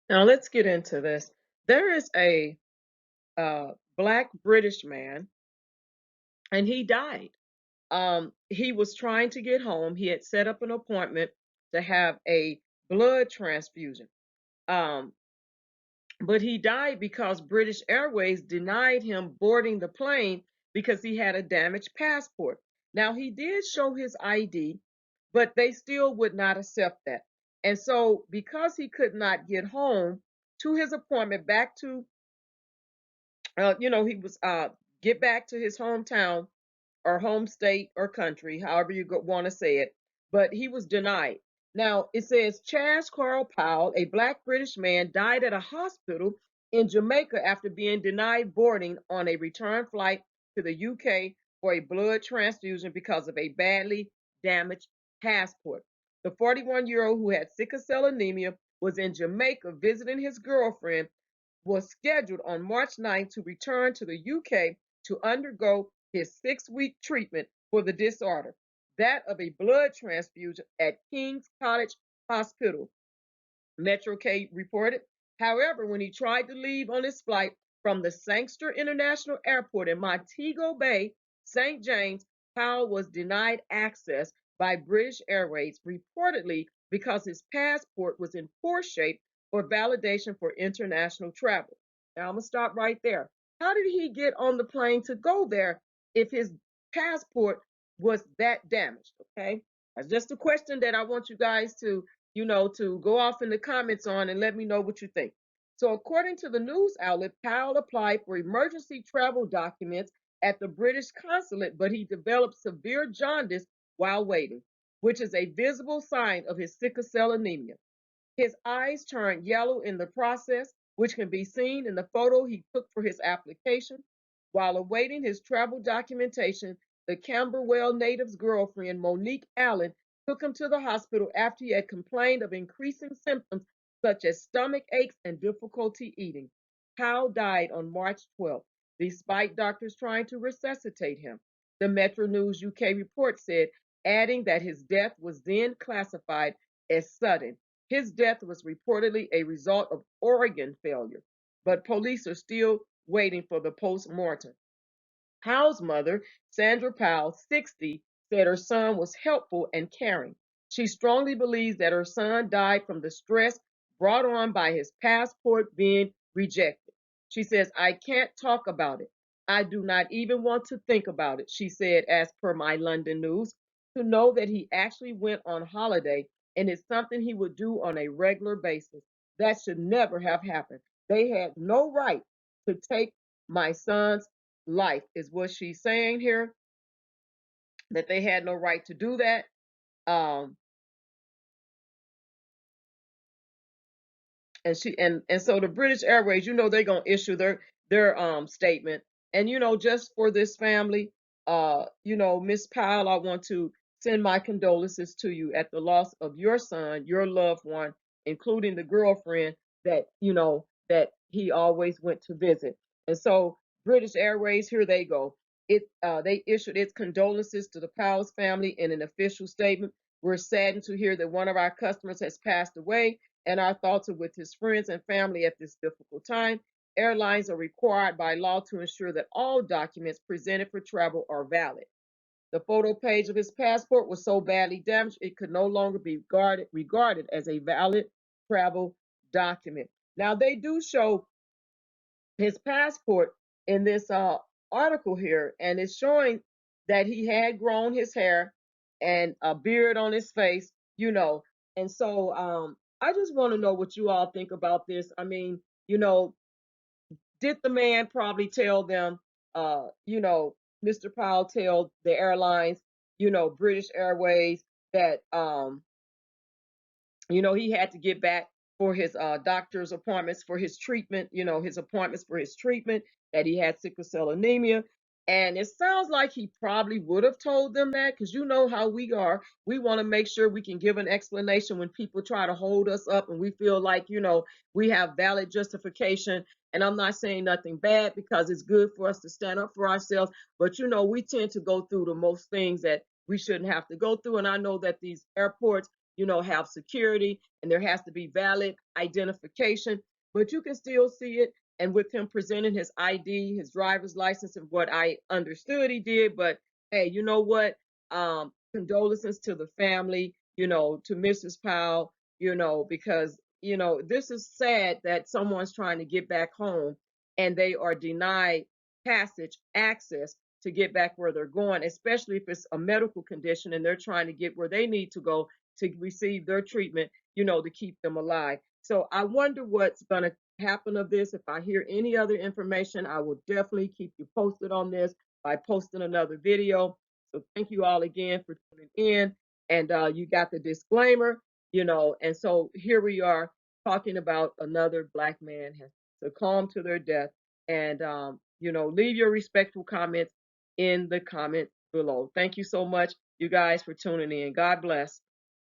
Now let's get into this. There is a black British man, and he died. He was trying to get home. He had set up an appointment to have a blood transfusion. Um, but he died because British Airways denied him boarding the plane because he had a damaged passport. Now, he did show his ID, but they still would not accept that. And so, because he could not get home to his appointment back to, he was get back to his hometown or home state or country, however you want to say it, but he was denied. Now, it says Chaz Carl Powell, a black British man, died at a hospital in Jamaica after being denied boarding on a return flight to the UK for a blood transfusion because of a badly damaged passport. The 41-year-old who had sickle cell anemia was in Jamaica visiting his girlfriend, was scheduled on March 9th to return to the UK to undergo his 6-week treatment for the disorder, that of a blood transfusion at King's College Hospital, Metro K reported. However, when he tried to leave on his flight from the Sangster International Airport in Montego Bay, St. James, Powell was denied access by British Airways, reportedly because his passport was in poor shape for validation for international travel. Now, I'm going to stop right there. How did he get on the plane to go there if his passport was that damaged? Okay, that's just a question that I want you guys to go off in the comments on and let me know what you think. So, according to the news outlet, Powell applied for emergency travel documents at the British consulate, but he developed severe jaundice while waiting, which is a visible sign of his sickle cell anemia. His eyes turned yellow in the process, which can be seen in the photo he took for his application. While awaiting his travel documentation, the Camberwell native's girlfriend, Monique Allen, took him to the hospital after he had complained of increasing symptoms such as stomach aches and difficulty eating. Powell died on March 12th, despite doctors trying to resuscitate him. The Metro News UK report said, adding that his death was then classified as sudden. His death was reportedly a result of organ failure, but police are still waiting for the post-mortem. Powell's mother, Sandra Powell, 60, said her son was helpful and caring. She strongly believes that her son died from the stress brought on by his passport being rejected. She says, I can't talk about it. I do not even want to think about it, she said, as per My London News. To know that he actually went on holiday and it's something he would do on a regular basis. That should never have happened. They had no right to take my son's life, is what she's saying here, that they had no right to do that. Um, and so the British Airways, they're gonna issue their statement. And just for this family, Miss Powell, I want to send my condolences to you at the loss of your son, your loved one, including the girlfriend that he always went to visit. And so British Airways, here they go. They issued its condolences to the Powell's family in an official statement. We're saddened to hear that one of our customers has passed away, and our thoughts are with his friends and family at this difficult time. Airlines are required by law to ensure that all documents presented for travel are valid. The photo page of his passport was so badly damaged it could no longer be regarded as a valid travel document. Now, they do show his passport in this article here, and it's showing that he had grown his hair and a beard on his face, And so I just want to know what you all think about this. I mean, did the man probably tell them, Mr. Powell tell the airlines, British Airways, that he had to get back for his doctor's appointments for his treatment, his appointments for his treatment, that he had sickle cell anemia. And it sounds like he probably would have told them that, because you know how we are. We want to make sure we can give an explanation when people try to hold us up and we feel like, we have valid justification. And I'm not saying nothing bad, because it's good for us to stand up for ourselves. But, we tend to go through the most things that we shouldn't have to go through. And I know that these airports, have security, and there has to be valid identification, but you can still see it. And with him presenting his ID, his driver's license, and what I understood he did, but hey, you know what? Condolences to the family, to Mrs. Powell, because, this is sad that someone's trying to get back home and they are denied access to get back where they're going, especially if it's a medical condition and they're trying to get where they need to go to receive their treatment, to keep them alive. So I wonder what's going to happen of this. If I hear any other information, I will definitely keep you posted on this by posting another video. So thank you all again for tuning in. And you got the disclaimer, and so here we are talking about another Black man has succumbed to their death. And, leave your respectful comments in the comments below. Thank you so much, you guys, for tuning in. God bless.